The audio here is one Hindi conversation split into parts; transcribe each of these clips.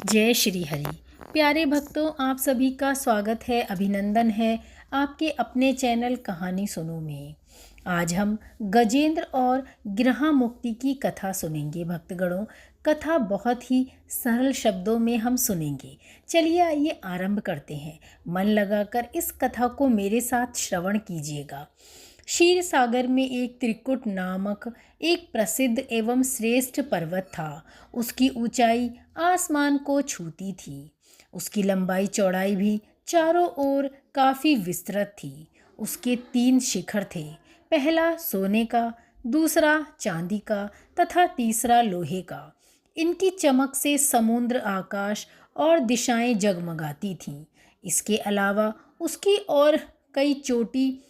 जय श्री हरि। प्यारे भक्तों, आप सभी का स्वागत है, अभिनंदन है आपके अपने चैनल कहानी सुनो में। आज हम गजेंद्र और गृह मुक्ति की कथा सुनेंगे। भक्तगणों, कथा बहुत ही सरल शब्दों में हम सुनेंगे। चलिए आइए आरंभ करते हैं। मन लगाकर इस कथा को मेरे साथ श्रवण कीजिएगा। क्षीर सागर में एक त्रिकुट नामक एक प्रसिद्ध एवं श्रेष्ठ पर्वत था। उसकी ऊंचाई आसमान को छूती थी। उसकी लंबाई चौड़ाई भी चारों ओर काफ़ी विस्तृत थी। उसके 3 शिखर थे। पहला सोने का, दूसरा चांदी का तथा तीसरा लोहे का। इनकी चमक से समुद्र, आकाश और दिशाएं जगमगाती थीं। इसके अलावा उसकी और कई चोटी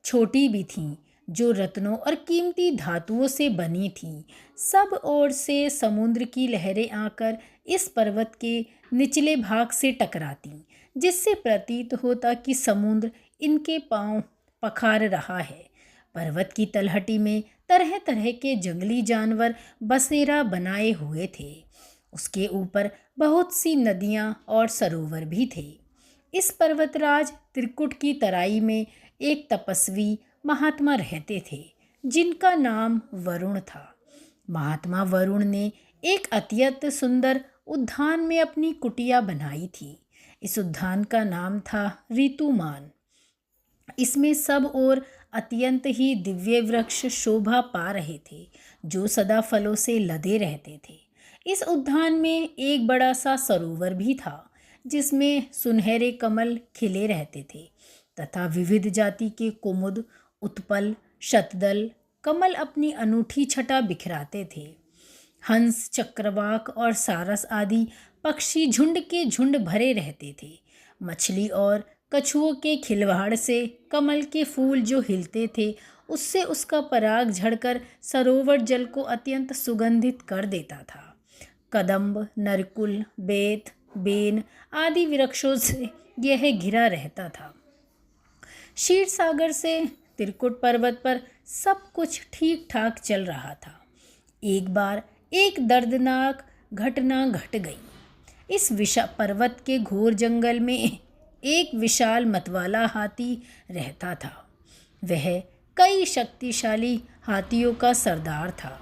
छोटी भी थीं, जो रत्नों और कीमती धातुओं से बनी थीं। सब ओर से समुद्र की लहरें आकर इस पर्वत के निचले भाग से टकराती, जिससे प्रतीत होता कि समुद्र इनके पांव पखार रहा है। पर्वत की तलहटी में तरह तरह के जंगली जानवर बसेरा बनाए हुए थे। उसके ऊपर बहुत सी नदियाँ और सरोवर भी थे। इस पर्वतराज त्रिकुट की तराई में एक तपस्वी महात्मा रहते थे, जिनका नाम वरुण था। महात्मा वरुण ने एक अत्यंत सुंदर उद्यान में अपनी कुटिया बनाई थी। इस उद्यान का नाम था ऋतुमान। इसमें सब ओर अत्यंत ही दिव्य वृक्ष शोभा पा रहे थे, जो सदा फलों से लदे रहते थे। इस उद्यान में एक बड़ा सा सरोवर भी था, जिसमें सुनहरे कमल खिले रहते थे तथा विविध जाति के कुमुद, उत्पल, शतदल कमल अपनी अनूठी छटा बिखराते थे। हंस, चक्रवाक और सारस आदि पक्षी झुंड के झुंड भरे रहते थे। मछली और कछुओं के खिलवाड़ से कमल के फूल जो हिलते थे, उससे उसका पराग झड़कर सरोवर जल को अत्यंत सुगंधित कर देता था। कदम्ब, नरकुल, बेत, बेन आदि वृक्षों से यह घिरा रहता था। क्षीर सागर से त्रिकुट पर्वत पर सब कुछ ठीक ठाक चल रहा था। एक बार एक दर्दनाक घटना घट गई। इस विशाल पर्वत के घोर जंगल में एक विशाल मतवाला हाथी रहता था। वह कई शक्तिशाली हाथियों का सरदार था।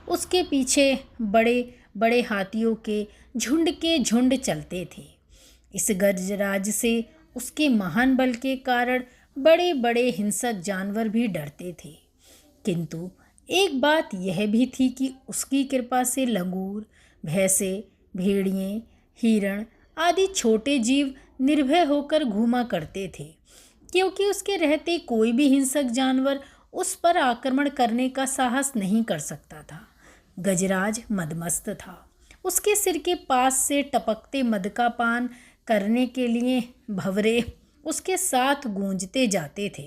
उसके पीछे बड़े बड़े हाथियों के झुंड चलते थे। इस गजराज से उसके महान बल के कारण बड़े बड़े हिंसक जानवर भी डरते थे। किंतु एक बात यह भी थी कि उसकी कृपा से लंगूर, भैंसे, भेड़िए, हिरण आदि छोटे जीव निर्भय होकर घूमा करते थे, क्योंकि उसके रहते कोई भी हिंसक जानवर उस पर आक्रमण करने का साहस नहीं कर सकता था। गजराज मदमस्त था। उसके सिर के पास से टपकते मद का पान करने के लिए भंवरे उसके साथ गूंजते जाते थे।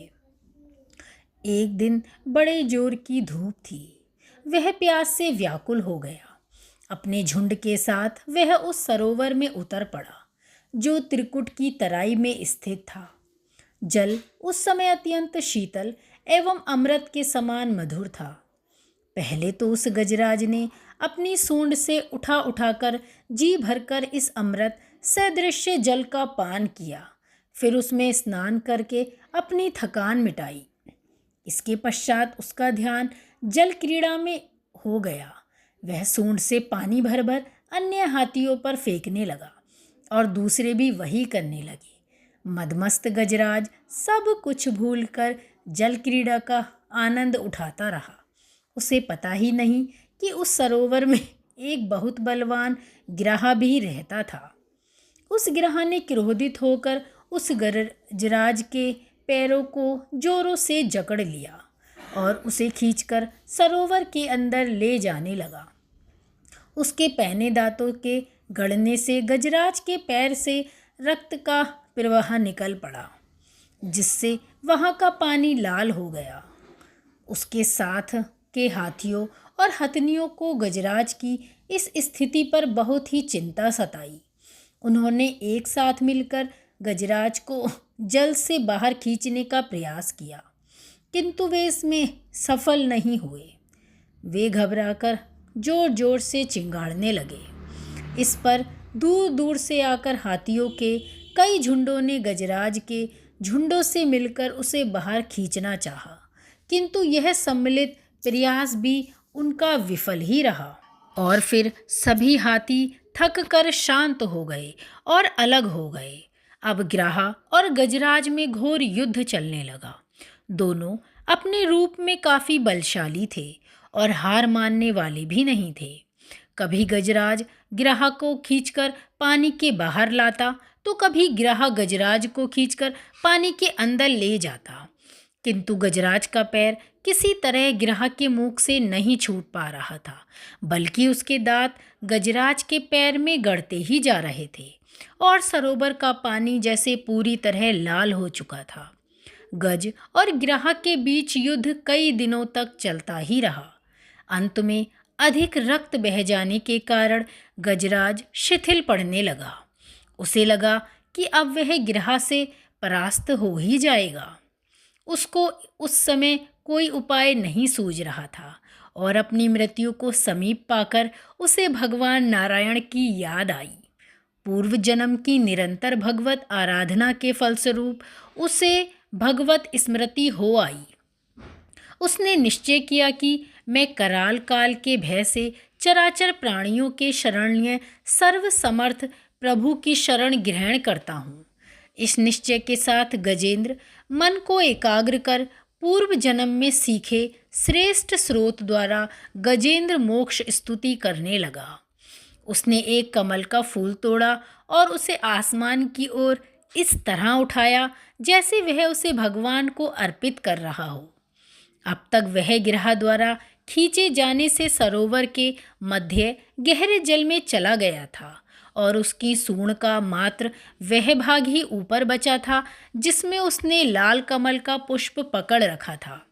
एक दिन बड़े जोर की धूप थी। वह प्यास से व्याकुल हो गया। अपने झुंड के साथ वह उस सरोवर में उतर पड़ा, जो त्रिकुट की तराई में स्थित था। जल उस समय अत्यंत शीतल एवं अमृत के समान मधुर था। पहले तो उस गजराज ने अपनी सूंड से उठा उठाकर जी भरकर इस अमृत सदृश्य जल का पान किया। फिर उसमें स्नान करके अपनी थकान मिटाई। इसके पश्चात उसका ध्यान जल क्रीड़ा में हो गया। वह सूंड से पानी भर भर अन्य हाथियों पर फेंकने लगा और दूसरे भी वही करने लगे। मदमस्त गजराज सब कुछ भूलकर जल क्रीड़ा का आनंद उठाता रहा। उसे पता ही नहीं कि उस सरोवर में एक बहुत बलवान गिरह भी रहता था। उस गिरह ने क्रोधित होकर उस गजराज के पैरों को जोरों से जकड़ लिया और उसे खींचकर सरोवर के अंदर ले जाने लगा। उसके पहने दांतों के गड़ने से गजराज के पैर से रक्त का प्रवाह निकल पड़ा, जिससे वहाँ का पानी लाल हो गया। उसके साथ के हाथियों और हथनियों को गजराज की इस स्थिति पर बहुत ही चिंता सताई। उन्होंने एक साथ मिलकर गजराज को जल से बाहर खींचने का प्रयास किया, किंतु वे इसमें सफल नहीं हुए। वे घबराकर जोर जोर से चिंगाड़ने लगे। इस पर दूर दूर से आकर हाथियों के कई झुंडों ने गजराज के झुंडों से मिलकर उसे बाहर खींचना चाहा, किंतु यह सम्मिलित प्रयास भी उनका विफल ही रहा। और फिर सभी हाथी थक कर शांत हो गए और अलग हो गए। अब ग्राहा और गजराज में घोर युद्ध चलने लगा। दोनों अपने रूप में काफी बलशाली थे और हार मानने वाले भी नहीं थे। कभी गजराज ग्राहा को खींचकर पानी के बाहर लाता तो कभी ग्राहा गजराज को खींचकर पानी के अंदर ले जाता, किंतु गजराज का पैर किसी तरह ग्राहा के मुख से नहीं छूट पा रहा था, बल्कि उसके दांत गजराज के पैर में गड़ते ही जा रहे थे और सरोवर का पानी जैसे पूरी तरह लाल हो चुका था। गज और ग्राहा के बीच युद्ध कई दिनों तक चलता ही रहा। अंत में अधिक रक्त बह जाने के कारण गजराज शिथिल पड़ने लगा। उसे लगा कि अब वह ग्राहा से परास्त हो ही जाएगा। उसको उस समय कोई उपाय नहीं सूझ रहा था और अपनी मृत्यु को समीप पाकर उसे भगवान नारायण की याद आई। पूर्व जन्म की निरंतर भगवत आराधना के फलस्वरूप उसे भगवत स्मृति हो आई। उसने निश्चय किया कि मैं कराल काल के भय से चराचर प्राणियों के शरण्य सर्वसमर्थ प्रभु की शरण ग्रहण करता हूँ। इस निश्चय के साथ गजेंद्र मन को एकाग्र कर पूर्व जन्म में सीखे श्रेष्ठ स्रोत द्वारा गजेंद्र मोक्ष स्तुति करने लगा। उसने एक कमल का फूल तोड़ा और उसे आसमान की ओर इस तरह उठाया जैसे वह उसे भगवान को अर्पित कर रहा हो। अब तक वह ग्राहा द्वारा खींचे जाने से सरोवर के मध्य गहरे जल में चला गया था और उसकी सूंड का मात्र वह भाग ही ऊपर बचा था जिसमें उसने लाल कमल का पुष्प पकड़ रखा था।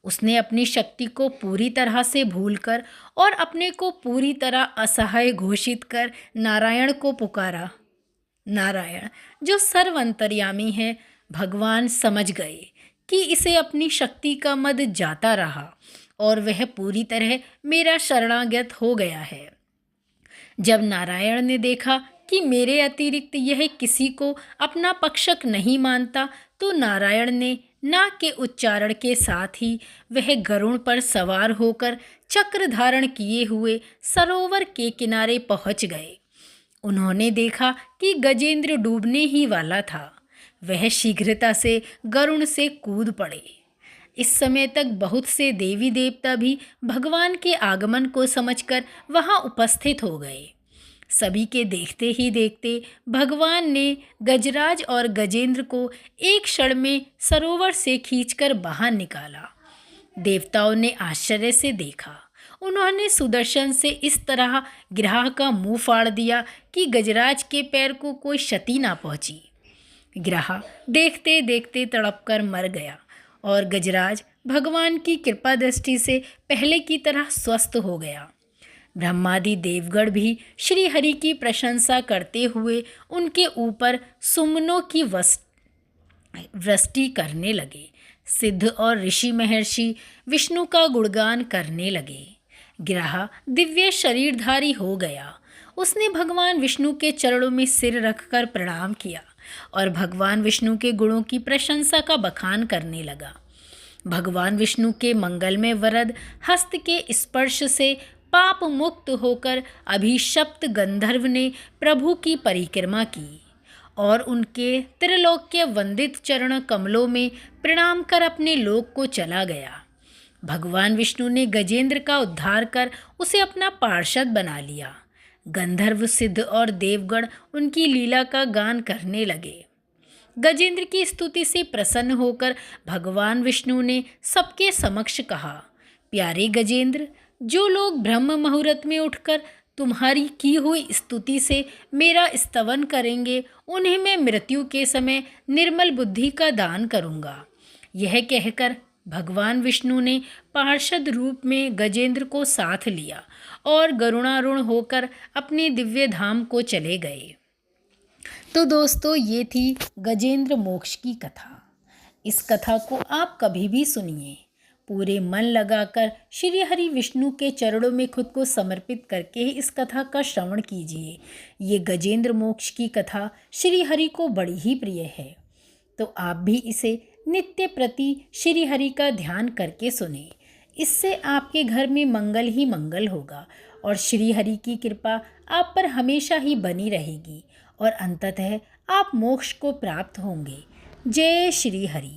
उसने अपनी शक्ति को पूरी तरह से भूलकर और अपने को पूरी तरह असहाय घोषित कर नारायण को पुकारा। नारायण जो सर्व अंतर्यामी है, भगवान समझ गए कि इसे अपनी शक्ति का मद जाता रहा और वह पूरी तरह मेरा शरणागत हो गया है। जब नारायण ने देखा कि मेरे अतिरिक्त यह किसी को अपना पक्षक नहीं मानता, तो नारायण ने नाग के उच्चारण के साथ ही वह गरुड़ पर सवार होकर चक्र धारण किए हुए सरोवर के किनारे पहुंच गए। उन्होंने देखा कि गजेंद्र डूबने ही वाला था। वह शीघ्रता से गरुड़ से कूद पड़े। इस समय तक बहुत से देवी देवता भी भगवान के आगमन को समझकर वहां उपस्थित हो गए। सभी के देखते ही देखते भगवान ने गजराज और गजेंद्र को एक क्षण में सरोवर से खींचकर बाहर निकाला। देवताओं ने आश्चर्य से देखा। उन्होंने सुदर्शन से इस तरह ग्राह का मुंह फाड़ दिया कि गजराज के पैर को कोई क्षति ना पहुंची। ग्राह देखते देखते तड़पकर मर गया और गजराज भगवान की कृपा दृष्टि से पहले की तरह स्वस्थ हो गया। ब्रह्मादि देवगण भी श्री हरि की प्रशंसा करते हुए उनके ऊपर सुमनों की वृष्टि करने लगे। सिद्ध और ऋषि महर्षि विष्णु का गुणगान करने लगे। ग्राह दिव्य शरीरधारी हो गया। उसने भगवान विष्णु के चरणों में सिर रखकर प्रणाम किया और भगवान विष्णु के गुणों की प्रशंसा का बखान करने लगा। भगवान विष्णु के मंगलमय वरद हस्त के स्पर्श से पाप मुक्त होकर अभिशप्त गंधर्व ने प्रभु की परिक्रमा की और उनके त्रिलोक्य वंदित चरण कमलों में प्रणाम कर अपने लोक को चला गया। भगवान विष्णु ने गजेंद्र का उद्धार कर उसे अपना पार्षद बना लिया। गंधर्व सिद्ध और देवगण उनकी लीला का गान करने लगे। गजेंद्र की स्तुति से प्रसन्न होकर भगवान विष्णु ने सबके समक्ष कहा, प्यारे गजेंद्र, जो लोग ब्रह्म मुहूर्त में उठकर तुम्हारी की हुई स्तुति से मेरा स्तवन करेंगे, उन्हें मैं मृत्यु के समय निर्मल बुद्धि का दान करूँगा। यह कहकर भगवान विष्णु ने पार्षद रूप में गजेंद्र को साथ लिया और गरुणारूढ़ होकर अपने दिव्य धाम को चले गए। तो दोस्तों, ये थी गजेंद्र मोक्ष की कथा। इस कथा को आप कभी भी सुनिए। पूरे मन लगाकर श्री हरि विष्णु के चरणों में खुद को समर्पित करके ही इस कथा का श्रवण कीजिए। ये गजेंद्र मोक्ष की कथा श्री हरि को बड़ी ही प्रिय है, तो आप भी इसे नित्य प्रति श्री हरि का ध्यान करके सुने। इससे आपके घर में मंगल ही मंगल होगा और श्री हरि की कृपा आप पर हमेशा ही बनी रहेगी और अंततः आप मोक्ष को प्राप्त होंगे। जय श्री हरि।